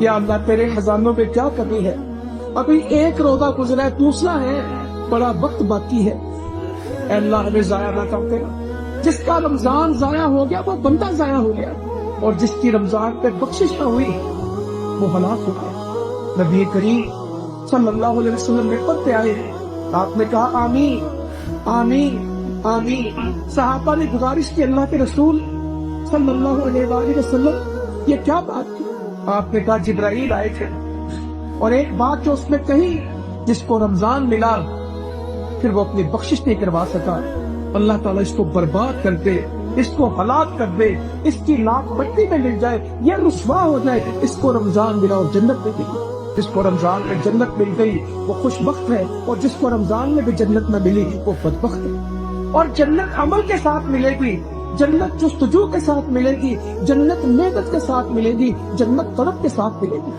یا اللہ तेरे खजानों पे क्या कमी है, अभी एक रोजा गुजरा है, दूसरा है, बड़ा वक्त बाकी है। अल्लाह हमें जाया ना करते। जिसका रमजान जाया हो गया वो बंदा जाया हो गया, और जिसकी रमजान पे बख्शिश न हुई वो हलाक हो गया। नबी करीम सल्लल्लाहु अलैहि वसल्लम मिंबर पे आए, आपने कहा आमीन आमीन आमीन। सहाबा ने गुजारिश की, अल्लाह के रसूल सल्लल्लाहु अलैहि वसल्लम ये क्या बात थी? आपने कहा जिब्राइल आए थे और एक बात जो उसमें कही, जिसको रमजान मिला फिर वो अपनी बख्शिश नहीं करवा सका, अल्लाह ताला इसको बर्बाद कर दे, इसको हलाक कर दे, इसकी लाख मट्टी में मिल जाए, ये रुसवा हो जाए। इसको रमजान मिला और जन्नत में मिली। जिसको रमजान में जन्नत मिल गई वो खुशबख्त है, और जिसको रमजान में भी जन्नत न मिली वो बदबख्त है। और जन्नत अमल के साथ मिलेगी, जन्नत जुस्तजू के साथ मिलेगी, जन्नत मेहनत के साथ मिलेगी, जन्नत तड़प के साथ मिलेगी।